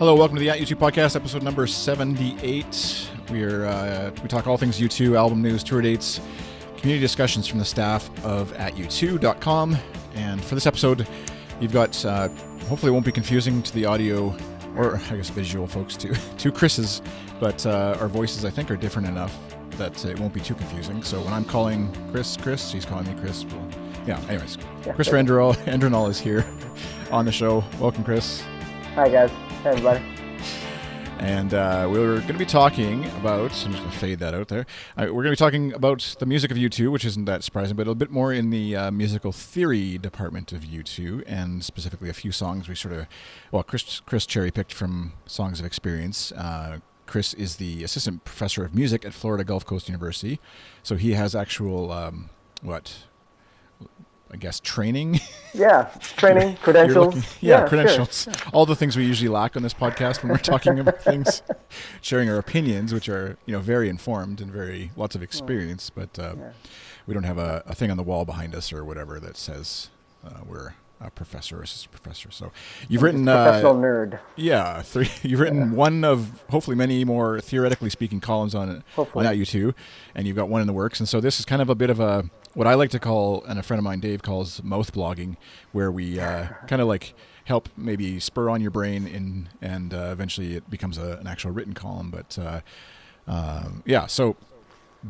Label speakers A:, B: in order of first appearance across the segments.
A: Hello, welcome to the U2 podcast, episode number 78. We talk all things U2, album news, tour dates, community discussions from the staff of @u2.com. And for this episode, you've got, hopefully it won't be confusing to the audio, or I guess visual folks, to Chris's, but our voices, I think, are different enough that it won't be too confusing. So when I'm calling Chris, he's calling me Chris. Well, yeah, anyways. Christopher Endrinal is here on the show. Welcome, Chris.
B: Hi, guys. Hey, everybody.
A: And we're going to be talking about, I'm just going to fade that out there. We're going to be talking about the music of U2, which isn't that surprising, but a bit more in the musical theory department of U2, and specifically a few songs we Chris cherry-picked from Songs of Experience. Chris is the assistant professor of music at Florida Gulf Coast University, so he has actual, training.
B: Yeah, training, credentials.
A: Credentials.
B: Sure.
A: All the things we usually lack on this podcast when we're talking about things, sharing our opinions, which are very informed and lots of experience, but we don't have a thing on the wall behind us or whatever that says we're a professor or assistant professor. So you've written
B: professional nerd.
A: Yeah, you've written one of hopefully many more theoretically speaking columns on U2, and you've got one in the works. And so this is kind of a bit of a what I like to call, and a friend of mine, Dave, calls mouth blogging, where we kind of like help maybe spur on your brain and eventually it becomes an actual written column. But so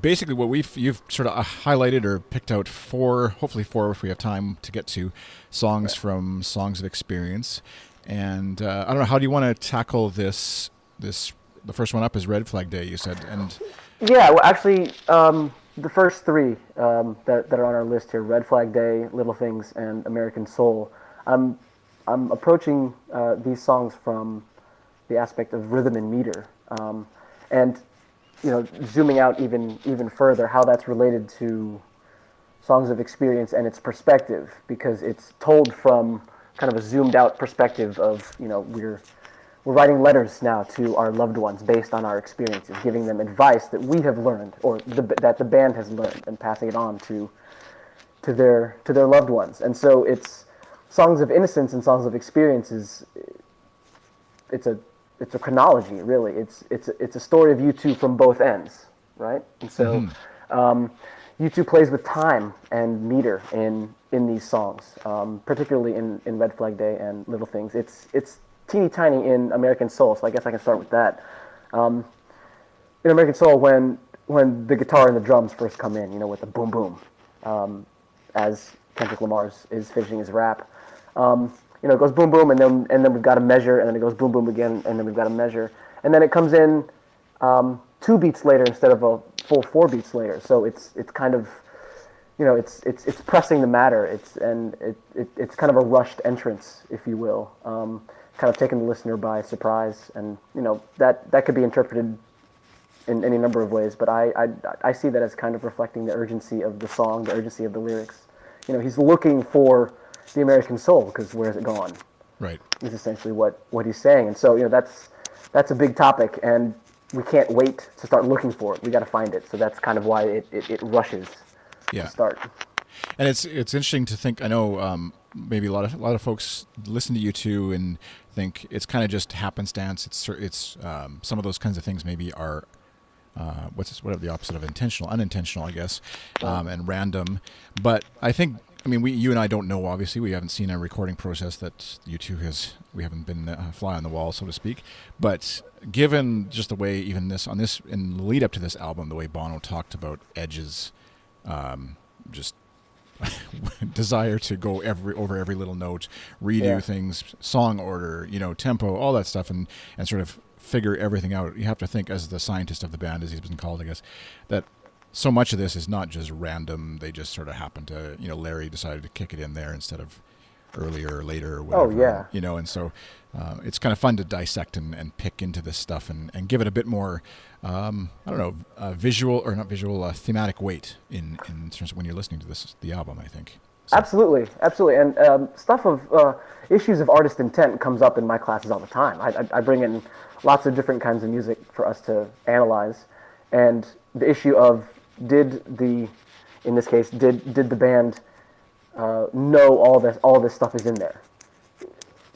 A: basically what you've sort of highlighted or picked out hopefully four if we have time to get to, songs from Songs of Experience. And I don't know, how do you want to tackle this? The first one up is Red Flag Day, you said. And
B: yeah, well, actually, the first three that are on our list here, Red Flag Day, Little Things, and American Soul, I'm approaching these songs from the aspect of rhythm and meter, and zooming out even further, how that's related to Songs of Experience and its perspective, because it's told from kind of a zoomed out perspective of we're writing letters now to our loved ones based on our experiences, giving them advice that we have learned or that the band has learned, and passing it on to their loved ones. And so it's Songs of Innocence and Songs of Experiences. It's a chronology, really. It's a story of U2 from both ends, right? And so U2 plays with time and meter in these songs, particularly in Red Flag Day and Little Things. It's teeny tiny in American Soul, so I guess I can start with that. In American Soul, when the guitar and the drums first come in, with the boom boom, as Kendrick Lamar is finishing his rap, it goes boom boom, and then we've got a measure, and then it goes boom boom again, and then we've got a measure, and then it comes in 2 beats later instead of a full 4 beats later. So it's kind of it's pressing the matter. It's kind of a rushed entrance, if you will. Kind of taking the listener by surprise, and that could be interpreted in any number of ways, but I see that as kind of reflecting the urgency of the song, the urgency of the lyrics. He's looking for the American soul, because where's it gone?
A: Right.
B: Is essentially what he's saying, and so that's a big topic, and we can't wait to start looking for it. We got to find it, so that's kind of why it rushes to start.
A: And it's interesting to think. I know maybe a lot of folks listen to U2 and think it's kind of just happenstance. It's some of those kinds of things maybe are whatever the opposite of intentional, unintentional, I guess, and random. But I think, you and I don't know. Obviously, we haven't seen a recording process that U2 has. We haven't been a fly on the wall, so to speak. But given just the way even in the lead up to this album, the way Bono talked about Edge's just desire to go over every little note, redo things, song order, tempo, all that stuff, and sort of figure everything out. You have to think, as the scientist of the band, as he's been called, I guess, that so much of this is not just random. They just sort of happened to, Larry decided to kick it in there instead of earlier or later or whatever. Oh, yeah. And so it's kind of fun to dissect and pick into this stuff and give it a bit more, thematic weight in terms of when you're listening to the album, I think. So.
B: Absolutely. And stuff of issues of artist intent comes up in my classes all the time. I bring in lots of different kinds of music for us to analyze, and the issue of did the band know all this stuff is in there?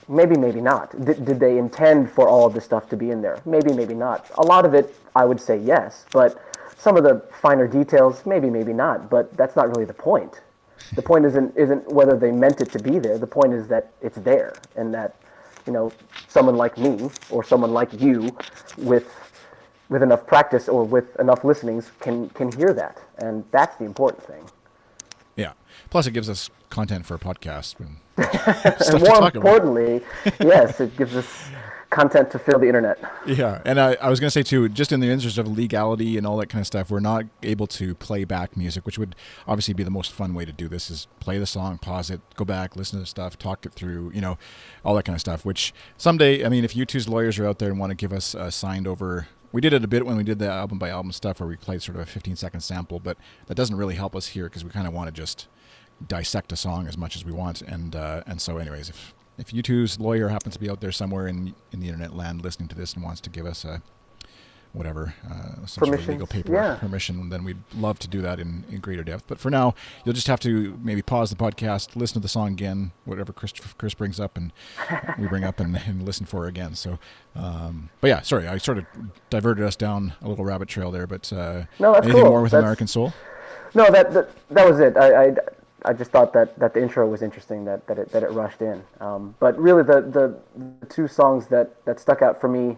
B: Maybe, maybe not. Did they intend for all of this stuff to be in there? Maybe, maybe not. A lot of it, I would say yes, but some of the finer details, maybe, maybe not. But that's not really the point. The point isn't whether they meant it to be there. The point is that it's there, and that, someone like me or someone like you, with enough practice or with enough listenings, can hear that, and that's the important thing.
A: Yeah. Plus, it gives us content for a podcast and
B: And
A: stuff to
B: more
A: talk about.
B: importantly, yes, it gives us content to fill the internet.
A: Yeah, and I was going to say too, just in the interest of legality and all that kind of stuff, we're not able to play back music, which would obviously be the most fun way to do this, is play the song, pause it, go back, listen to the stuff, talk it through, all that kind of stuff, which someday, I mean, if U2's lawyers are out there and want to give us a signed over, we did it a bit when we did the album by album stuff where we played sort of a 15-second sample, but that doesn't really help us here because we kind of want to just dissect a song as much as we want, and so anyways, if U2's lawyer happens to be out there somewhere in the internet land listening to this and wants to give us a some sort of legal paperwork permission, then we'd love to do that in greater depth. But for now, you'll just have to maybe pause the podcast, listen to the song again, whatever Chris brings up and we bring up, and listen for it again. So, but yeah, sorry, I sort of diverted us down a little rabbit trail there. But
B: No, that's
A: anything
B: cool.
A: more with American Soul?
B: No, that was it. I just thought that the intro was interesting, that it rushed in. But really, the two songs that stuck out for me,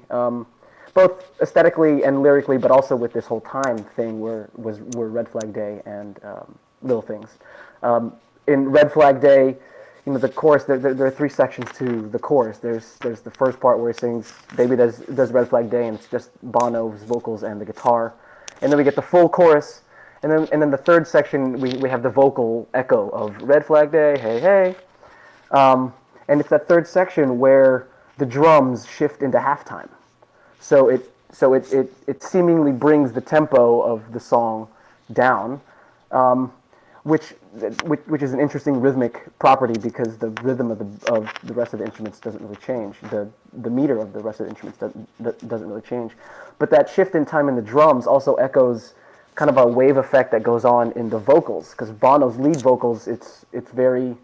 B: both aesthetically and lyrically, but also with this whole time thing, were Red Flag Day and Little Things. In Red Flag Day, the chorus, there are three sections to the chorus. There's the first part where he sings "Baby Does Red Flag Day," and it's just Bono's vocals and the guitar, and then we get the full chorus. And then the third section, we have the vocal echo of Red Flag Day, hey, hey. And it's that third section where the drums shift into halftime. So it seemingly brings the tempo of the song down, which is an interesting rhythmic property because the rhythm of the rest of the instruments doesn't really change. The meter of the rest of the instruments doesn't really change. But that shift in time in the drums also echoes kind of a wave effect that goes on in the vocals, because Bono's lead vocals, it's very,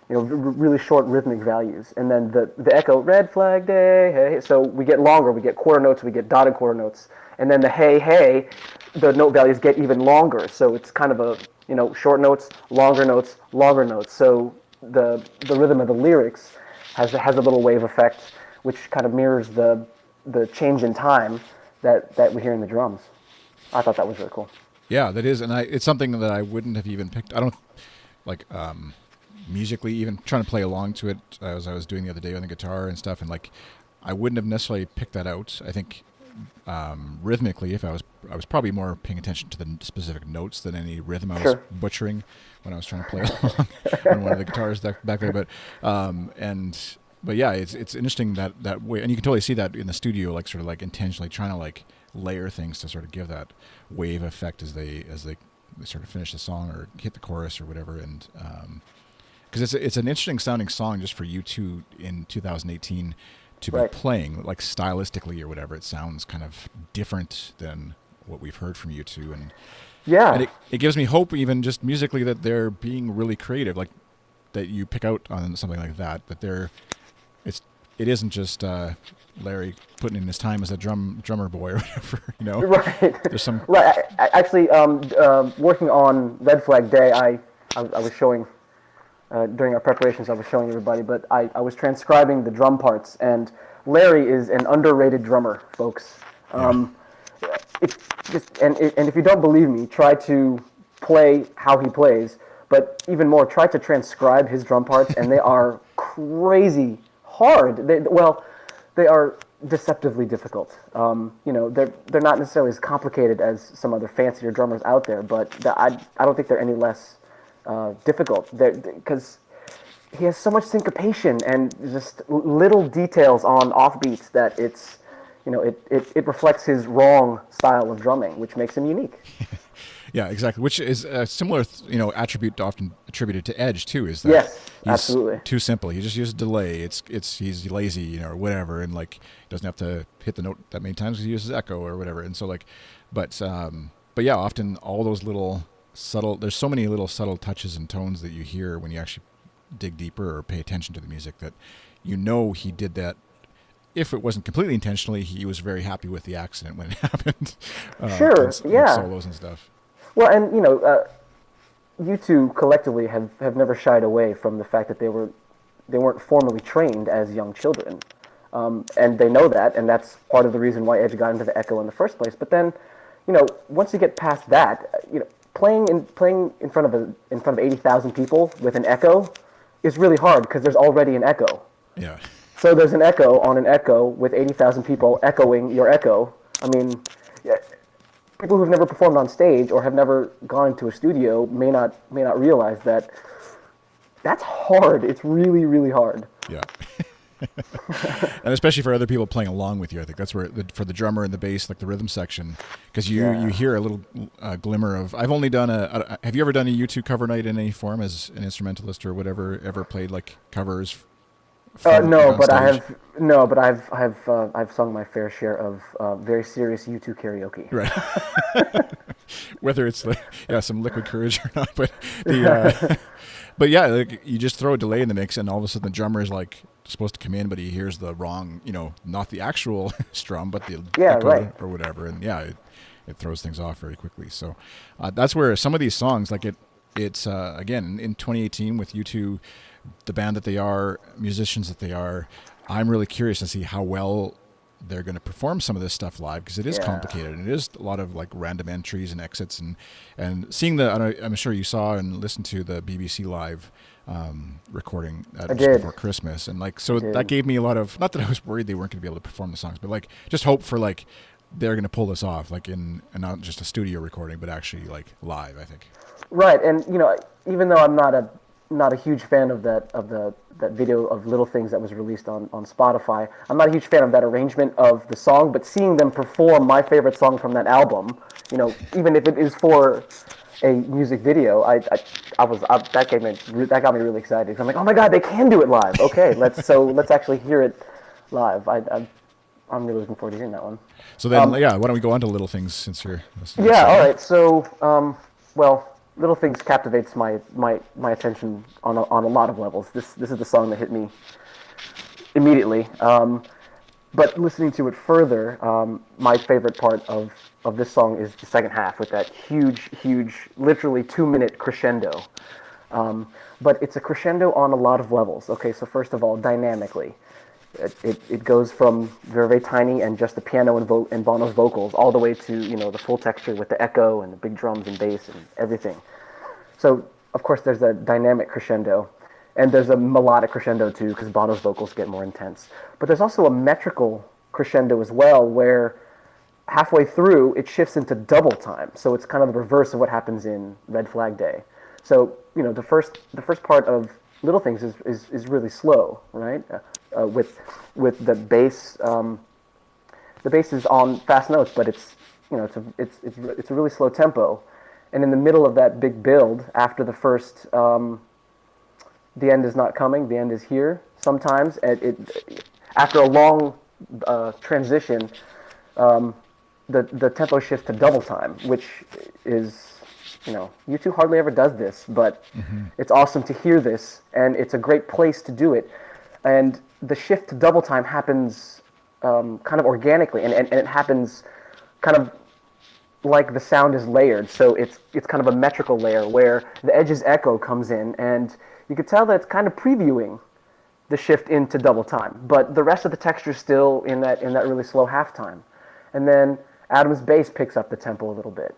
B: really short rhythmic values, and then the echo, Red Flag Day, hey, so we get longer, we get quarter notes, we get dotted quarter notes, and then the hey, hey, the note values get even longer, so it's kind of a, short notes, longer notes, longer notes, so the rhythm of the lyrics has a little wave effect, which kind of mirrors the change in time that we hear in the drums. I thought that was really cool.
A: Yeah, that is, and it's something that I wouldn't have even picked. I don't like musically even trying to play along to it as I was doing the other day on the guitar and stuff, and I wouldn't have necessarily picked that out. I think rhythmically, if I was probably more paying attention to the specific notes than any rhythm I was butchering when I was trying to play along on one of the guitars back there. But yeah, it's interesting that way, and you can totally see that in the studio, intentionally trying to layer things to sort of give that wave effect as they sort of finish the song or hit the chorus or whatever, and because it's an interesting sounding song just for U2 in 2018 to be playing, stylistically or whatever. It sounds kind of different than what we've heard from U2, and it gives me hope, even just musically, that they're being really creative, that you pick out on something like that it isn't just Larry putting in his time as a drummer boy or whatever,
B: Right.
A: There's some.
B: Right. Actually, working on Red Flag Day, I was showing during our preparations. I was showing everybody, but I was transcribing the drum parts, and Larry is an underrated drummer, folks. If you don't believe me, try to play how he plays, but even more, try to transcribe his drum parts, and they are crazy hard. They are deceptively difficult. They're not necessarily as complicated as some other fancier drummers out there, but I don't think they're any less difficult. Because he has so much syncopation and just little details on offbeats that it reflects his wrong style of drumming, which makes him unique.
A: Yeah, exactly. Which is a similar, attribute often attributed to Edge too. Is that
B: he's
A: absolutely too simple. He just uses delay. He's lazy, or whatever, and doesn't have to hit the note that many times because he uses echo or whatever. And so but yeah, often all those little subtle. There's so many little subtle touches and tones that you hear when you actually dig deeper or pay attention to the music that he did that. If it wasn't completely intentionally, he was very happy with the accident when it happened.
B: Sure,
A: like
B: yeah.
A: solos and stuff.
B: Well, and U2 collectively have never shied away from the fact that they weren't formally trained as young children, and they know that, and that's part of the reason why Edge got into the Echo in the first place. But then, once you get past that, playing in front of 80,000 people with an Echo is really hard because there's already an Echo.
A: Yeah.
B: So there's an Echo on an Echo with 80,000 people echoing your Echo. I mean, yeah, people who've never performed on stage or have never gone into a studio may not realize that that's hard. It's really, really hard.
A: Yeah. And especially for other people playing along with you, I think that's where for the drummer and the bass, like the rhythm section, because you hear a little glimmer of. I've only done have you ever done a U2 cover night in any form as an instrumentalist or whatever? Ever played like covers?
B: No, but I've sung my fair share of very serious U2 karaoke.
A: Right. Whether it's some Liquid Courage or not, but but yeah, like, you just throw a delay in the mix, and all of a sudden the drummer is like supposed to come in, but he hears the wrong, not the actual strum, but the echo
B: right.
A: or whatever, and it throws things off very quickly. So that's where some of these songs, like it's again in 2018 with U2, the band that they are, musicians that they are, I'm really curious to see how well they're going to perform some of this stuff live, because it is complicated, and it is a lot of like random entries and exits, and seeing I'm sure you saw and listened to the BBC Live recording just before Christmas, and that gave me a lot of, not that I was worried they weren't going to be able to perform the songs, but like just hope for like they're going to pull this off, like and not just a studio recording, but actually like live, I think.
B: Right, and even though I'm not a huge fan of that video of Little Things that was released on Spotify. I'm not a huge fan of that arrangement of the song, but seeing them perform my favorite song from that album, even if it is for a music video, that got me really excited. I'm like, oh my god, they can do it live. Okay, let's actually hear it live. I'm really looking forward to hearing that one.
A: So then, why don't we go on to Little Things since you're listening?
B: Yeah, all right. So, Little Things captivates my attention on a lot of levels. This is the song that hit me immediately. But listening to it further, my favorite part of this song is the second half with that huge, literally 2-minute crescendo. But it's a crescendo on a lot of levels. Okay, so first of all, dynamically. It goes from very, very tiny and just the piano and Bono's vocals all the way to the full texture with the echo and the big drums and bass and everything. So of course there's a dynamic crescendo, and there's a melodic crescendo too because Bono's vocals get more intense. But there's also a metrical crescendo as well, where halfway through it shifts into double time. So it's kind of the reverse of what happens in Red Flag Day. So the first part of Little Things is really slow, right? With the bass, the bass is on fast notes, but it's a really slow tempo, and in the middle of that big build, after the first, the end is not coming, the end is here. Sometimes after a long transition, the tempo shifts to double time, which is. U2 hardly ever does this, but it's awesome to hear this, and it's a great place to do it. And the shift to double time happens kind of organically, and it happens kind of like the sound is layered. So it's kind of a metrical layer where the Edge's echo comes in, and you could tell that it's kind of previewing the shift into double time, but the rest of the texture is still in that really slow halftime. And then Adam's bass picks up the tempo a little bit.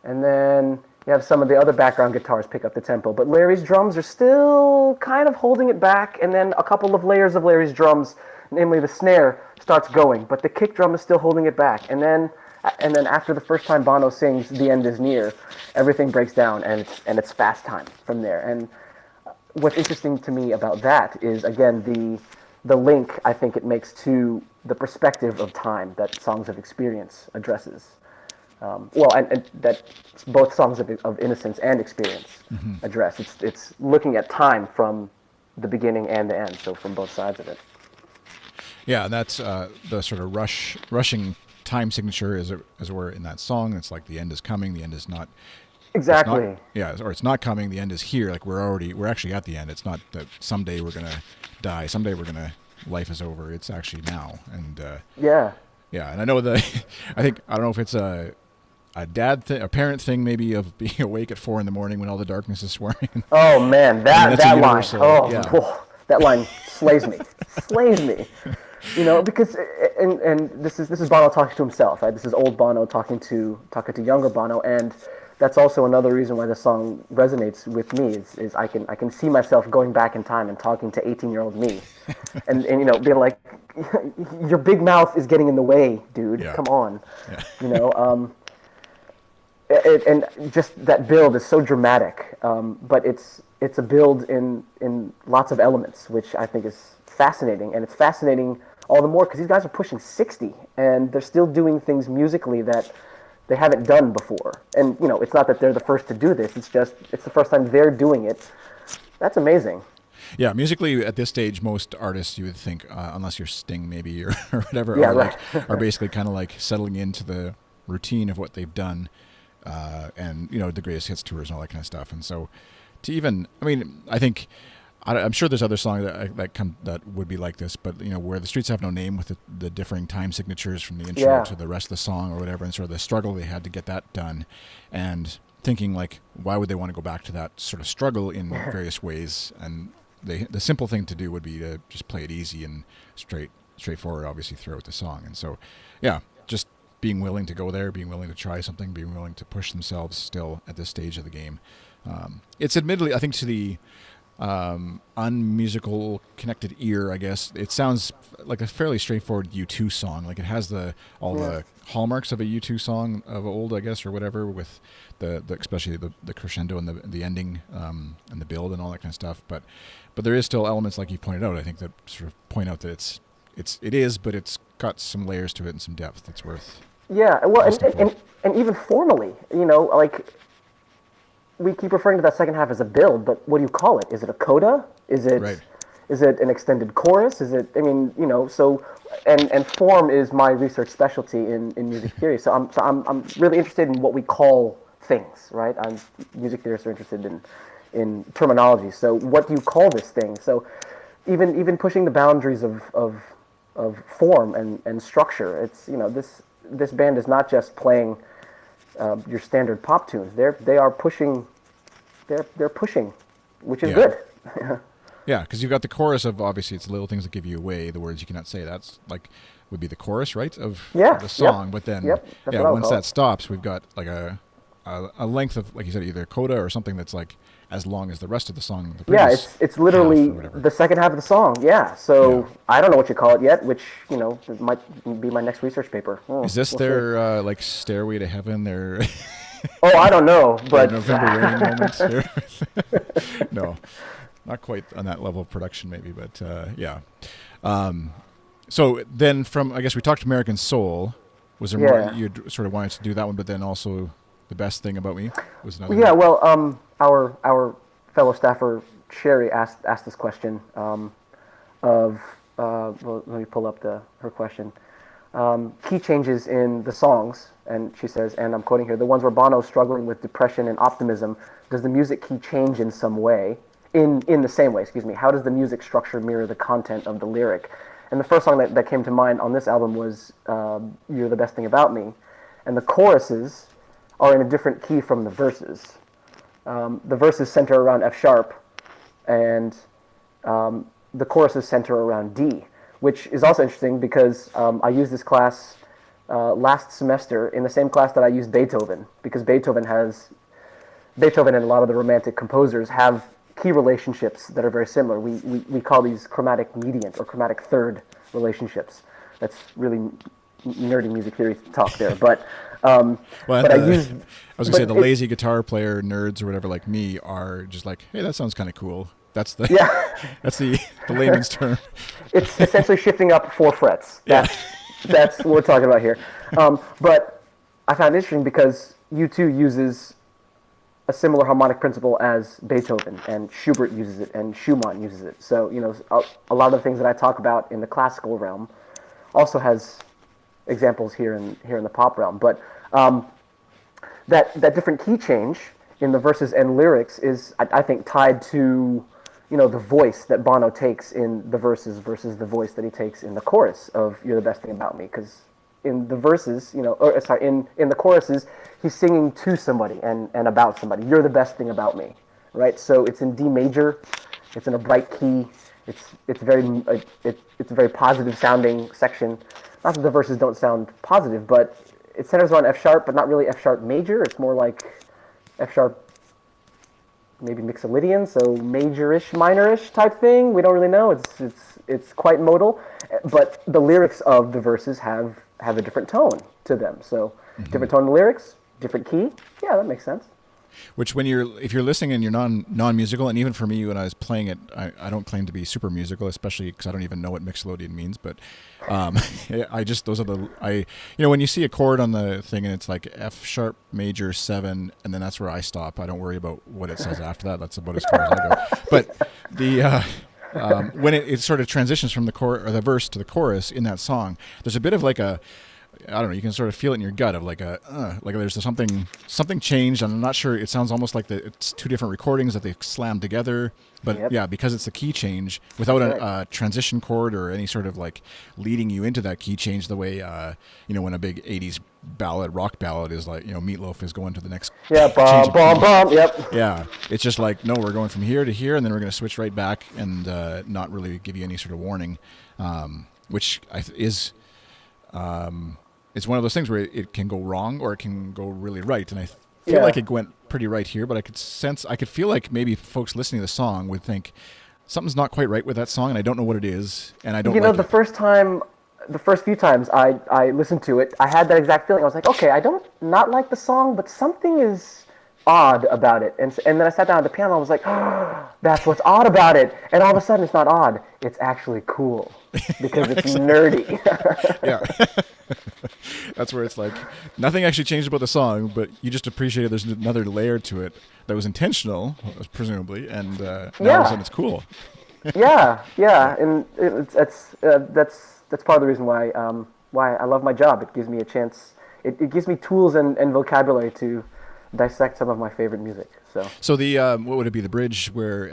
B: And then you have some of the other background guitars pick up the tempo. But Larry's drums are still kind of holding it back. And then a couple of layers of Larry's drums, namely the snare, starts going. But the kick drum is still holding it back. And then after the first time Bono sings "The End Is Near," everything breaks down and it's fast time from there. And what's interesting to me about that is, again, the link I think it makes to the perspective of time that Songs of Experience addresses. And that both Songs of Innocence and Experience address. It's looking at time from the beginning and the end, so from both sides of it.
A: Yeah, and that's the sort of rushing time signature as it were in that song. It's like the end is coming, the end is not
B: Exactly.
A: Or it's not coming. The end is here. Like we're actually at the end. It's not that someday we're gonna die. Someday life is over. It's actually now. And
B: Yeah.
A: yeah, and I know I don't know if it's a parent thing maybe of being awake at 4 a.m. when all the darkness is swirling.
B: Oh man,
A: That's
B: that
A: a
B: line.
A: universal.
B: Oh,
A: Yeah.
B: that line slays me. Slays me. You know, because and this is Bono talking to himself, right? This is old Bono talking to younger Bono, and that's also another reason why the song resonates with me is I can see myself going back in time and talking to 18-year-old me, and you know, being like, your big mouth is getting in the way, dude.
A: Yeah.
B: Come on.
A: Yeah.
B: You know, and just that build is so dramatic, but it's a build in lots of elements, which I think is fascinating, and it's fascinating all the more because these guys are pushing 60 and they're still doing things musically that they haven't done before. And you know, it's not that they're the first to do this; it's just it's the first time they're doing it. That's amazing.
A: Yeah, musically at this stage, most artists you would think, unless you're Sting maybe or whatever,
B: Yeah,
A: are
B: right.
A: are basically kind of like settling into the routine of what they've done, and you know the greatest hits tours and all that kind of stuff. And so, I think I'm sure there's other songs that would be like this, but you know where the streets have no name with the differing time signatures from the intro
B: Yeah.
A: to the rest of the song or whatever, and sort of the struggle they had to get that done, and thinking like, why would they want to go back to that sort of struggle in various ways? And the simple thing to do would be to just play it easy and straightforward, obviously throughout the song. And so, yeah, just being willing to go there, being willing to try something, being willing to push themselves still at this stage of the game. It's admittedly, I think, to the unmusical connected ear, I guess it sounds like a fairly straightforward U2 song. Like it has all the hallmarks of a U2 song of old, I guess, or whatever, with the especially the crescendo and the ending, and the build and all that kind of stuff. But there is still elements, like you pointed out, I think, that sort of point out that it is, but it's got some layers to it and some depth that's worth.
B: Yeah, well,
A: listening for.
B: and even formally, you know, like we keep referring to that second half as a build, but what do you call it? Is it a coda? Is it
A: Right.
B: is it an extended chorus? Is it? I mean, you know, so and form is my research specialty in music theory. So I'm really interested in what we call things, right? Music theorists are interested in terminology. So what do you call this thing? So even pushing the boundaries of form and structure. It's, you know, this band is not just playing your standard pop tunes. They are pushing. They're pushing, which is
A: Yeah.
B: good.
A: Yeah, because you've got the chorus of, obviously it's the little things that give you away, the words you cannot say. That's like would be the chorus, right, of
B: Yeah,
A: the song.
B: yep,
A: But then,
B: yep, that's what I would
A: once
B: call
A: that
B: it.
A: stops, we've got like a length of, like you said, either a coda or something that's like as long as the rest of the song. The
B: Yeah,
A: previous
B: it's
A: half or
B: literally
A: whatever.
B: the second half of the song. Yeah, so
A: Yeah.
B: I don't know what you call it yet, which, you know, it might be my next research paper.
A: Is this
B: We'll see.
A: their like Stairway to Heaven? Their
B: Oh, I don't know,
A: their
B: but
A: November Rain moments? No, not quite on that level of production, maybe, but yeah. So then, I guess we talked American Soul. Was there more
B: Yeah.
A: you sort of wanted to do that one, but then also the best thing about me was another.
B: yeah, well, our fellow staffer Sherry asked this question well, let me pull up her question. Key changes in the songs, and she says, and I'm quoting here, the ones where Bono's struggling with depression and optimism, does the music key change in some way? In the same way, excuse me. How does the music structure mirror the content of the lyric? And the first song that came to mind on this album was You're the Best Thing About Me. And the choruses are in a different key from the verses. The verses center around F sharp, and the choruses center around D, which is also interesting because I used this class last semester in the same class that I used Beethoven, because Beethoven and a lot of the Romantic composers have key relationships that are very similar. We call these chromatic mediant or chromatic third relationships. That's really nerdy music theory talk there, but
A: Well,
B: but I used.
A: I was gonna say the lazy guitar player nerds or whatever like me are just like, hey, that sounds kind of cool. That's the
B: Yeah,
A: that's the layman's term.
B: it's essentially shifting up 4 frets.
A: Yeah.
B: That's what we're talking about here. But I found it interesting because U2 uses a similar harmonic principle as Beethoven, and Schubert uses it, and Schumann uses it. So, you know, a lot of the things that I talk about in the classical realm also has examples here in the pop realm. But that different key change in the verses and lyrics is, I think, tied to, the voice that Bono takes in the verses versus the voice that he takes in the chorus of "You're the Best Thing About Me." Because in the verses, in the choruses, he's singing to somebody and about somebody. "You're the best thing about me," right? So it's in D major, it's in a bright key. It's a very positive sounding section. Not that the verses don't sound positive, but it centers on F sharp, but not really F sharp major. It's more like F sharp, maybe Mixolydian, so major-ish, minor-ish type thing. We don't really know. It's quite modal, but the lyrics of the verses have a different tone to them. So different tone in the lyrics, different key. Yeah, that makes sense.
A: Which if you're listening and you're non-musical, and even for me when I was playing it, I don't claim to be super musical, especially because I don't even know what Mixolydian means. But when you see a chord on the thing and it's like F sharp major 7, and then that's where I stop. I don't worry about what it says after that. That's about as far as I go. But when it sort of transitions from the verse to the chorus in that song, there's a bit of like a, I don't know, you can sort of feel it in your gut of like there's something changed, and I'm not sure, it sounds almost like it's two different recordings that they've slammed together, but yeah, because it's a key change without a transition chord or any sort of like leading you into that key change the way when a big 80s rock ballad is like, Meatloaf is going to the next
B: bomb, yep.
A: Yeah, it's just like, no, we're going from here to here, and then we're going to switch right back and not really give you any sort of warning, which is it's one of those things where it can go wrong or it can go really right. And I feel like it went pretty right here, but I could feel like maybe folks listening to the song would think something's not quite right with that song, and I don't know what it is, and I don't like it.
B: The first few times I listened to it, I had that exact feeling. I was like, okay, I don't not like the song, but something is odd about it. And then I sat down at the piano and I was like, oh, that's what's odd about it. And all of a sudden it's not odd, it's actually cool because it's nerdy.
A: Yeah. That's where it's like nothing actually changed about the song, but you just appreciated there's another layer to it that was intentional, presumably, and now all of a sudden it's cool.
B: yeah, and that's part of the reason why I love my job. It gives me a chance. It gives me tools and vocabulary to dissect some of my favorite music.
A: So the what would it be? The bridge where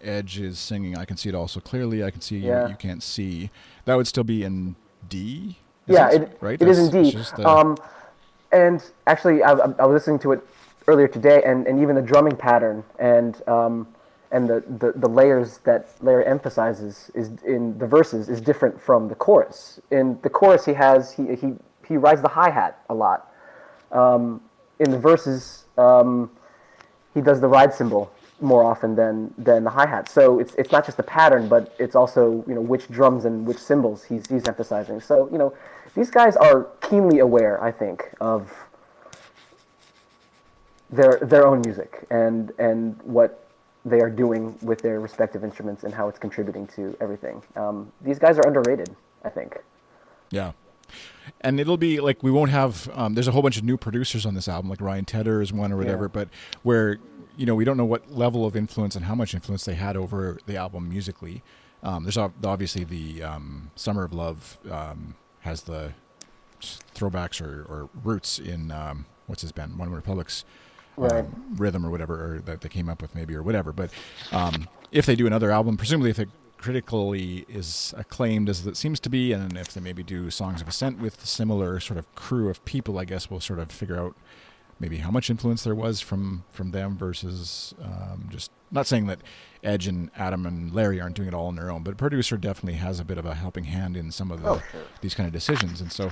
A: Edge is singing, "I can see it all so clearly. I can see what you can't see." That would still be in D.
B: It is in D. And actually, I was listening to it earlier today, and even the drumming pattern and the layers that layer emphasizes is in the verses is different from the chorus. In the chorus, he rides the hi-hat a lot. In the verses, he does the ride cymbal more often than the hi-hat. So it's not just the pattern, but it's also which drums and which cymbals he's emphasizing. So these guys are keenly aware, I think, of their own music and what they are doing with their respective instruments and how it's contributing to everything. These guys are underrated, I think.
A: Yeah. And it'll be like, we won't have, there's a whole bunch of new producers on this album, like Ryan Tedder is one or whatever, but where, we don't know what level of influence and how much influence they had over the album musically. There's obviously the Summer of Love has the throwbacks or roots in, what's his band, One Republic's rhythm or whatever, or that they came up with maybe or whatever. But if they do another album, presumably if it critically is acclaimed as it seems to be, and if they maybe do Songs of Ascent with a similar sort of crew of people, I guess we'll sort of figure out maybe how much influence there was from them versus just, not saying that Edge and Adam and Larry aren't doing it all on their own, but a producer definitely has a bit of a helping hand in some of these kind of decisions, and so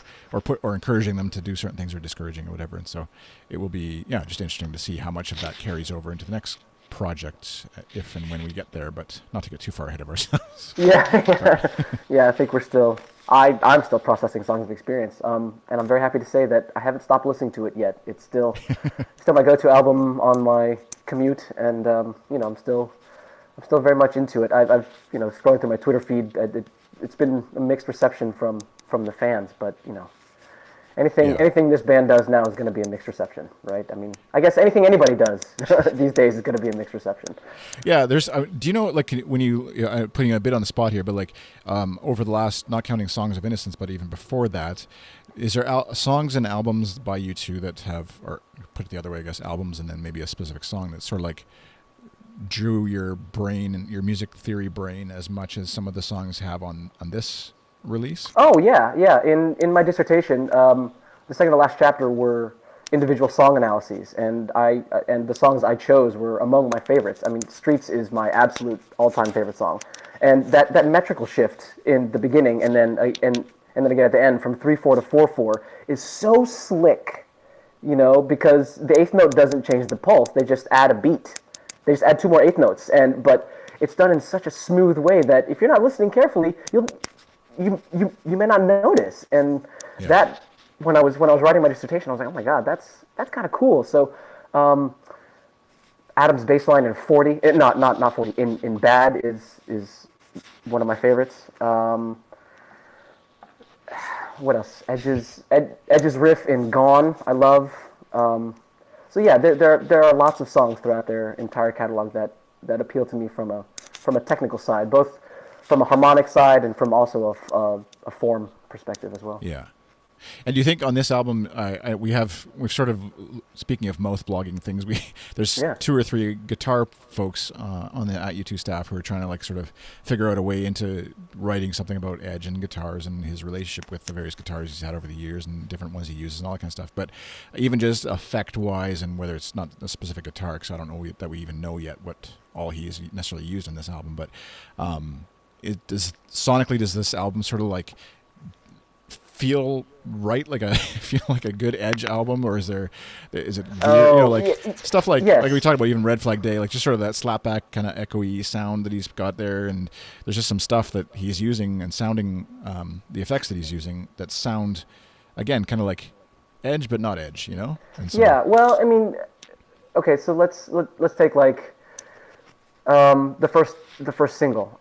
A: or encouraging them to do certain things or discouraging or whatever. And so it will be just interesting to see how much of that carries over into the next project if and when we get there, but not to get too far ahead of ourselves.
B: I think we're still I'm still processing Songs of Experience, and I'm very happy to say that I haven't stopped listening to it yet. It's still my go-to album on my commute, and I'm still very much into it. I've scrolling through my Twitter feed, it's been a mixed reception from the fans, but Anything this band does now is going to be a mixed reception, right? I mean, I guess anything anybody does these days is going to be a mixed reception.
A: Yeah, there's. Do you know, like, when you putting a bit on the spot here, but like over the last, not counting Songs of Innocence, but even before that, is there songs and albums by U2 that have, or put it the other way, I guess, albums and then maybe a specific song that sort of like drew your brain and your music theory brain as much as some of the songs have on this release?
B: Oh yeah, yeah. In my dissertation, the second to last chapter were individual song analyses, and the songs I chose were among my favorites. I mean, Streets is my absolute all-time favorite song, and that metrical shift in the beginning and then again at the end from 3/4 to 4/4 is so slick, because the eighth note doesn't change the pulse. They just add a beat. They just add two more eighth notes, but it's done in such a smooth way that if you're not listening carefully, you may not notice. And that when I was writing my dissertation, I was like, oh my god, that's kind of cool. So Adam's bass line in 40, not 40, in Bad is one of my favorites. What else? Edge's riff in Gone, I love. So yeah, there are lots of songs throughout their entire catalog that appeal to me from a technical side, both from a harmonic side and from also a form perspective as well.
A: Yeah. And do you think on this album, we've sort of, speaking of mouth blogging things, there's 2 or 3 guitar folks on the at U2 staff who are trying to like sort of figure out a way into writing something about Edge and guitars and his relationship with the various guitars he's had over the years and different ones he uses and all that kind of stuff. But even just effect wise, and whether it's not a specific guitar, because I don't know that we even know yet what all he has necessarily used in this album, but sonically does this album sort of like feel right, like a good Edge album, or is it weird, stuff like like we talked about, even Red Flag Day, like just sort of that slapback kind of echoey sound that he's got there, and there's just some stuff that he's using and sounding, the effects that he's using that sound again kind of like Edge but not Edge, And so,
B: yeah, well, I mean, okay, so let's take like the first single,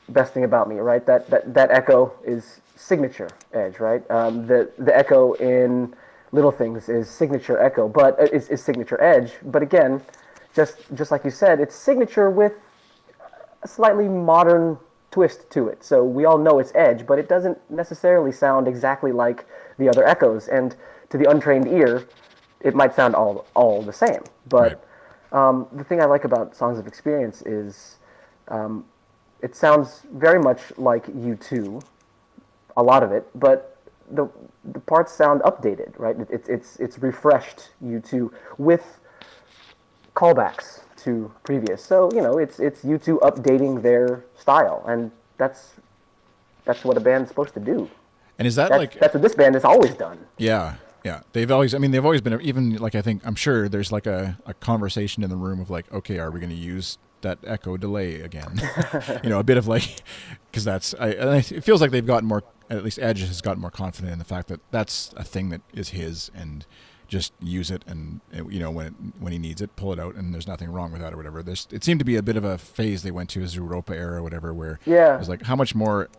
B: Best Thing About Me, right? That echo is signature Edge, right? The echo in Little Things is signature echo, but is signature Edge. But again, just like you said, it's signature with a slightly modern twist to it. So we all know it's Edge, but it doesn't necessarily sound exactly like the other echoes. And to the untrained ear, it might sound all the same. But the thing I like about Songs of Experience is it sounds very much like U2, a lot of it, but the parts sound updated, right? It's refreshed U2 with callbacks to previous. So it's U2 updating their style, and that's what a band's supposed to do.
A: And is that's
B: what this band has always done?
A: Yeah. Yeah, they've always been, even like, I'm sure there's like a conversation in the room of like, okay, are we going to use that echo delay again? A bit of like, because it feels like they've gotten more, at least Edge has gotten more confident in the fact that that's a thing that is his, and just use it, and when he needs it, pull it out, and there's nothing wrong with that or whatever. It seemed to be a bit of a phase they went to, as Europa era or whatever, where it was like, how much more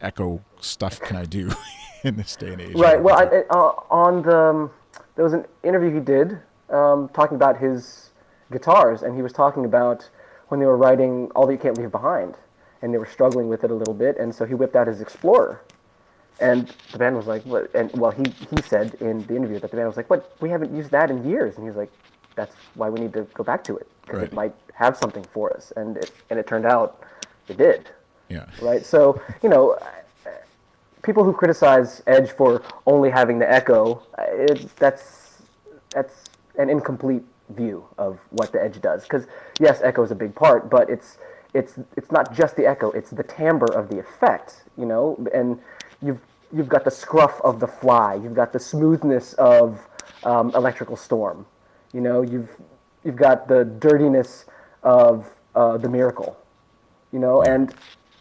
A: echo stuff can I do in this day and age?
B: Right. Well, there was an interview he did talking about his guitars, and he was talking about when they were writing All That You Can't Leave Behind, and they were struggling with it a little bit, and so he whipped out his Explorer, and the band was like, "What?" And well, he said in the interview that the band was like, "What? We haven't used that in years," and he was like, "That's why we need to go back to it, because it might have something for us," and it turned out it did.
A: Yeah.
B: Right. So people who criticize Edge for only having the echo, that's an incomplete view of what the Edge does. Because yes, echo is a big part, but it's not just the echo; it's the timbre of the effect. And you've got the scruff of the Fly, you've got the smoothness of Electrical Storm. You've got the dirtiness of the Miracle.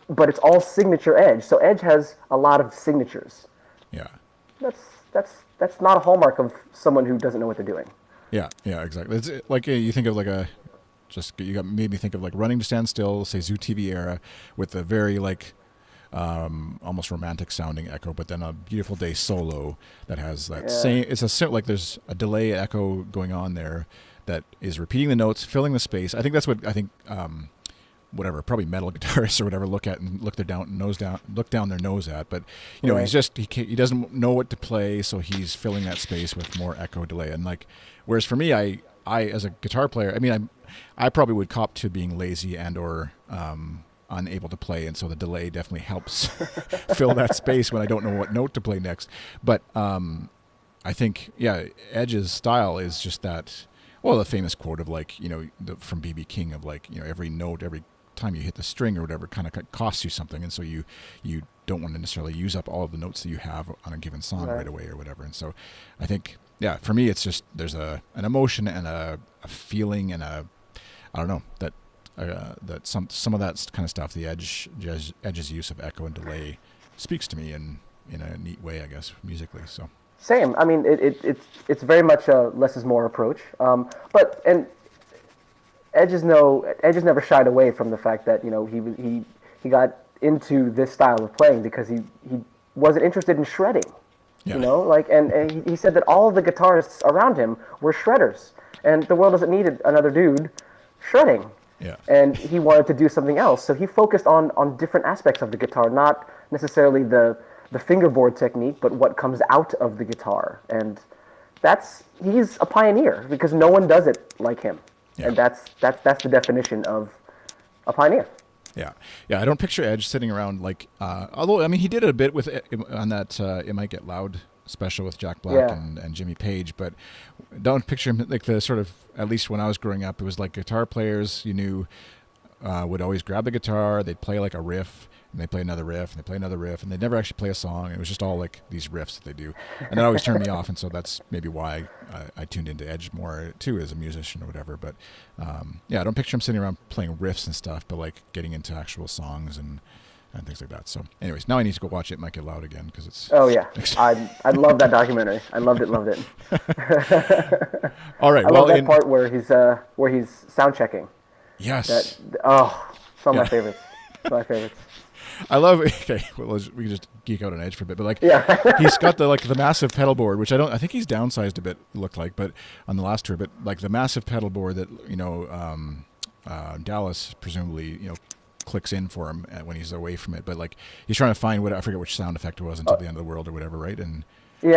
B: But it's all signature Edge. So Edge has a lot of signatures.
A: Yeah.
B: That's not a hallmark of someone who doesn't know what they're doing.
A: Yeah, exactly. It's like you think of like made me think of like Running to Stand Still, say Zoo TV era, with the very like almost romantic sounding echo, but then a Beautiful Day solo that has that same. It's like there's a delay echo going on there that is repeating the notes, filling the space. I think that's what I think. Whatever, probably metal guitarists or whatever look down their nose at. But he's just he doesn't know what to play, so he's filling that space with more echo delay. And like, whereas for me, I as a guitar player, I mean, I probably would cop to being lazy and or unable to play, and so the delay definitely helps fill that space when I don't know what note to play next. But I think Edge's style is just that. Well, the famous quote of like from B.B. King of like every note, every time you hit the string or whatever kind of costs you something, and so you don't want to necessarily use up all of the notes that you have on a given song right away or whatever. And so I think for me it's just there's an emotion and a feeling and I don't know that some of that kind of stuff, the Edge's use of echo and delay speaks to me in a neat way, I guess, musically. So
B: same. I mean, it's very much a less is more approach. But Edge never shied away from the fact that he got into this style of playing because he wasn't interested in shredding. Yeah. And he said that all of the guitarists around him were shredders, and the world doesn't need another dude shredding.
A: Yeah.
B: And he wanted to do something else, so he focused on different aspects of the guitar, not necessarily the fingerboard technique, but what comes out of the guitar. And he's a pioneer because no one does it like him. Yeah. And that's the definition of a pioneer.
A: Yeah. I don't picture Edge sitting around like, although I mean he did it a bit with on that It Might Get Loud special with Jack Black and Jimmy Page, but don't picture him like the sort of, at least when I was growing up, it was like guitar players you knew would always grab the guitar, they'd play like a riff, and they play another riff, and they play another riff, and they never actually play a song. It was just all like these riffs that they do, and that always turned me off. And so that's maybe why I tuned into Edge more too as a musician or whatever. But I don't picture him sitting around playing riffs and stuff, but like getting into actual songs and things like that. So, anyways, now I need to go watch It Might Get Loud again because it's.
B: Oh yeah, I love that documentary. I loved it.
A: All right.
B: I love that part where he's sound checking.
A: Yes.
B: Some of my favorites. Some of my favorites.
A: I love. Okay, well, we can just geek out on Edge for a bit, but like, he's got the massive pedal board, which I think he's downsized a bit. It looked like, but on the last tour, but like the massive pedal board that Dallas presumably clicks in for him when he's away from it, but like he's trying to find I forget which sound effect it was until the end of the world or whatever, right? And he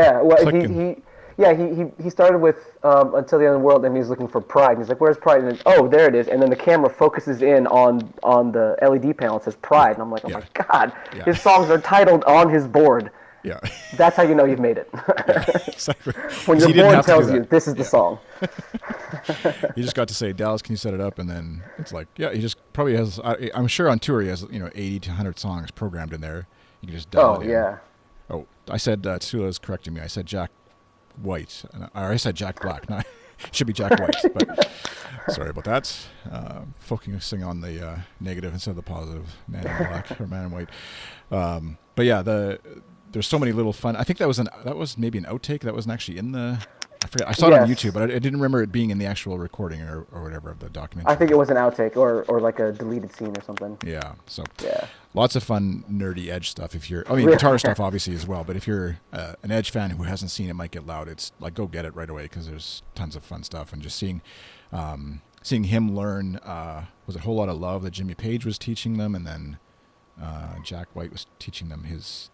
A: started with Until the End of the World, and he's looking for Pride. And he's like, "Where's Pride?" And then, oh, there it is. And then the camera focuses in on the LED panel. It says Pride, and I'm like, "Oh my God!" Yeah. His songs are titled on his board. Yeah,
B: that's how you know you've made it.
A: Exactly.
B: When your board tells you this is the song.
A: You just got to say, "Dallas, can you set it up?" And then it's like, he just probably has. I'm sure on tour he has 80 to 100 songs programmed in there. You can just dial it in.
B: Yeah.
A: Oh, I said Sula's correcting me. I said Jack White, or I said Jack Black. No, it should be Jack White, but sorry about that. Focusing on the negative instead of the positive. Man in Black or Man in White. But yeah, there's so many little fun. I think that was maybe an outtake that wasn't actually in the. I forget. I saw it on YouTube, but I didn't remember it being in the actual recording or whatever of the documentary.
B: I think it was an outtake or like a deleted scene or something.
A: Yeah. So lots of fun nerdy Edge stuff. Guitar stuff obviously as well. But if you're an Edge fan who hasn't seen It Might Get Loud, it's like go get it right away because there's tons of fun stuff and just seeing him learn. Was it Whole Lot of Love that Jimmy Page was teaching them, and then Jack White was teaching them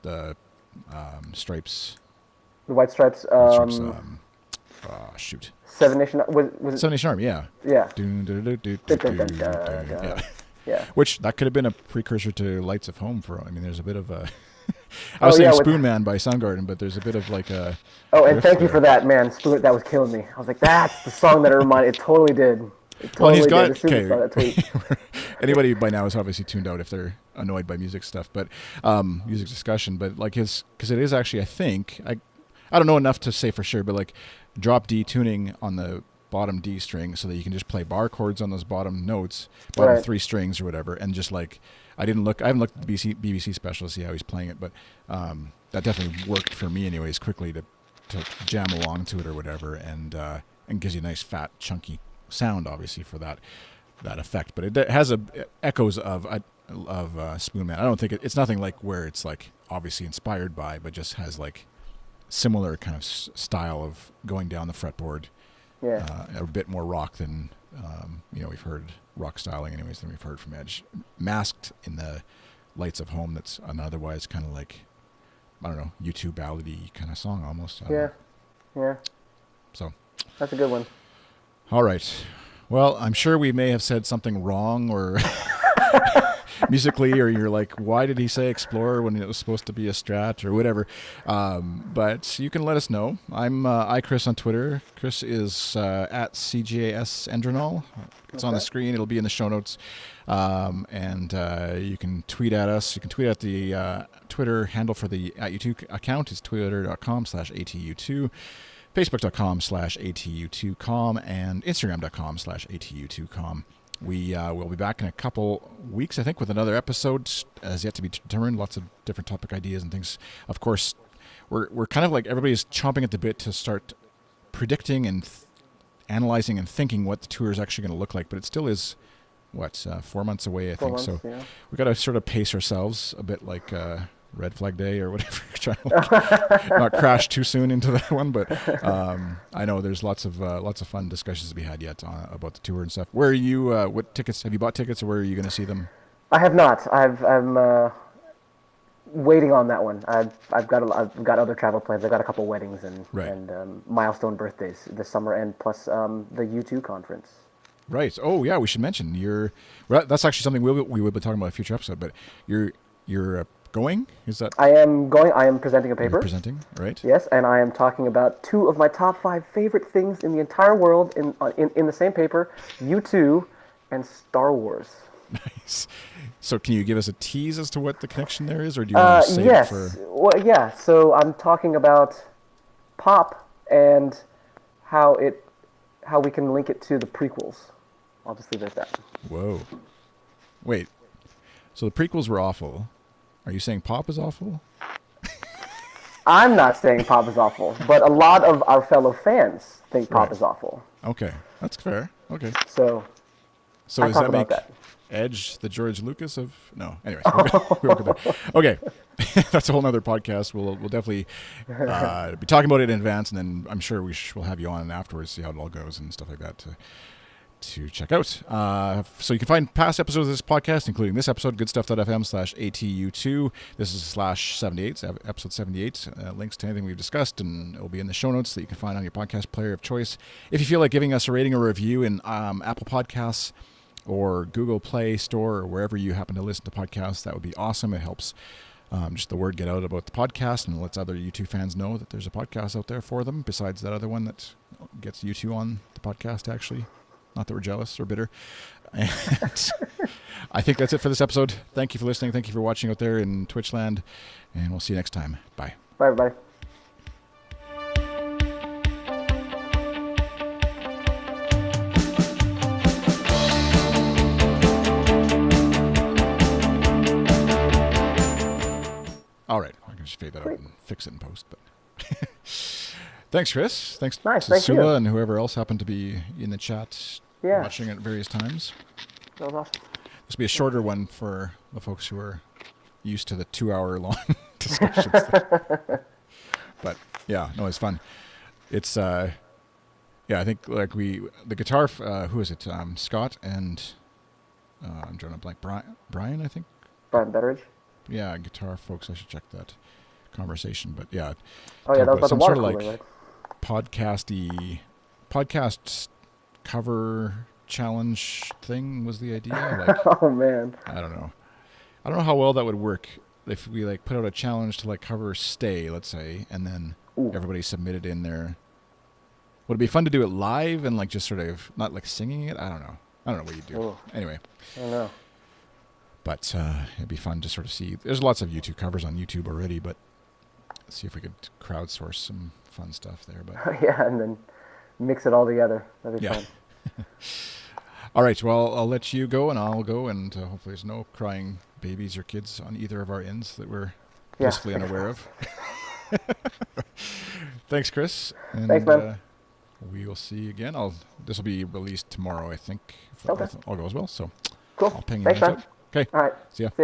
A: the Stripes.
B: The White Stripes.
A: Shoot.
B: Seven Nation. Was it
A: Seven Nation Army? Yeah.
B: Yeah.
A: Yeah. Which that could have been a precursor to Lights of Home there's a bit of a. I was saying Spoon Man by Soundgarden, but there's a bit of like a.
B: Oh, and thank you for that, man. Spoon, that was killing me. I was like, that's the song that it reminded. It totally did.
A: He's got. Okay. Anybody by now is obviously tuned out if they're annoyed by music stuff, but music discussion. But like because it is actually, I think I don't know enough to say for sure, but like drop D tuning on the bottom D string so that you can just play bar chords on those bottom notes, bottom three strings or whatever, and just like I haven't looked at the BBC special to see how he's playing it, but that definitely worked for me anyways quickly to jam along to it or whatever, and gives you a nice fat chunky sound obviously for that effect, but it has echoes of Spoon Man. I don't think it's nothing like where it's like obviously inspired by, but just has like similar kind of style of going down the fretboard.
B: Yeah.
A: A bit more rock than we've heard rock styling anyways than we've heard from Edge. Masked in the Lights of Home. That's an otherwise kind of like, I don't know, U2 ballady kind of song almost.
B: Yeah.
A: So
B: That's a good one.
A: all right. Well, I'm sure we may have said something wrong or musically, or you're like, why did he say Explorer when it was supposed to be a Strat or whatever? But you can let us know. I'm iChris on Twitter. Chris is at CJS Endrinal. It's on the screen. It'll be in the show notes. And you can tweet at us. You can tweet at the Twitter handle for the @U2 account. It's twitter.com/ATU2. Facebook.com/ATU2com and Instagram.com/ATU2com. We will be back in a couple weeks, I think, with another episode as yet to be determined. Lots of different topic ideas and things. Of course, we're kind of like everybody's chomping at the bit to start predicting and analyzing and thinking what the tour is actually going to look like. But it still is, 4 months away, I think. So we got to sort of pace ourselves a bit like Red Flag Day or whatever. Trying to not crash too soon into that one, but I know there's lots of fun discussions to be had yet about the tour and stuff. Where are you? What tickets have you bought? Tickets, or where are you going to see them?
B: I have not. I'm waiting on that one. I've got other travel plans. I've got a couple weddings and milestone birthdays this summer, and plus the U2 conference.
A: Right. Oh yeah, we should mention that's actually something we will be talking about in a future episode. But you're going? Is that?
B: I am going. I am presenting a paper.
A: You're presenting, right?
B: Yes, and I am talking about 2 of my top 5 favorite things in the entire world in the same paper: U2 and Star Wars.
A: Nice. So, can you give us a tease as to what the connection there is, or do you want to save it for?
B: Well, yeah. So I'm talking about pop and how we can link it to the prequels. I'll just leave it at that.
A: Whoa. Wait. So the prequels were awful. Are you saying pop is awful?
B: I'm not saying pop is awful, but a lot of our fellow fans think pop is awful.
A: Okay, that's fair. Okay.
B: So
A: does that make Edge the George Lucas of? No. Anyways, we won't go there. Okay, that's a whole nother podcast. We'll definitely be talking about it in advance, and then I'm sure we'll have you on afterwards, see how it all goes and stuff like that to check out. So you can find past episodes of this podcast, including this episode, goodstuff.fm/ATU2. This is /78, episode 78. Links to anything we've discussed, and it will be in the show notes that you can find on your podcast player of choice. If you feel like giving us a rating or review in Apple Podcasts or Google Play Store or wherever you happen to listen to podcasts, that would be awesome. It helps just the word get out about the podcast and lets other U2 fans know that there's a podcast out there for them besides that other one that gets U2 on the podcast, actually. Not that we're jealous or bitter. And I think that's it for this episode. Thank you for listening. Thank you for watching out there in Twitch land. And we'll see you next time. Bye.
B: Bye, everybody.
A: All right. I can just fade that out and fix it in post. But thanks, Chris. Thanks
B: to
A: Sula and whoever else happened to be in the chat watching at various times.
B: That was awesome.
A: This will be a shorter one for the folks who are used to the 2-hour-long discussions. But yeah, no, it's fun. It's I think like the guitar. Who is it? Scott and I'm drawing a blank. Brian, I think.
B: Brian Betteridge.
A: Yeah, guitar folks. I should check that conversation. But yeah.
B: Oh yeah, that was about the water cooler,
A: sort of like podcast cover challenge thing was the idea. Like,
B: oh man.
A: I don't know how well that would work if we like put out a challenge to like cover Stay, let's say, and then everybody submitted in their. Would it be fun to do it live and like just sort of not like singing it? I don't know what you do.
B: Ooh.
A: Anyway.
B: I don't know.
A: But it'd be fun to sort of see. There's lots of YouTube covers on YouTube already, but let's see if we could crowdsource some fun stuff there. But
B: yeah, and then mix it all together. That'd be fun.
A: All right. Well, I'll let you go, and I'll go, and hopefully there's no crying babies or kids on either of our ends that we're blissfully unaware of. Thanks, Chris. And,
B: thanks, man.
A: We will see you again. This will be released tomorrow, I think, if
B: okay.
A: all goes well. So
B: cool.
A: I'll ping you
B: thanks, man.
A: out. Okay.
B: All right.
A: See ya.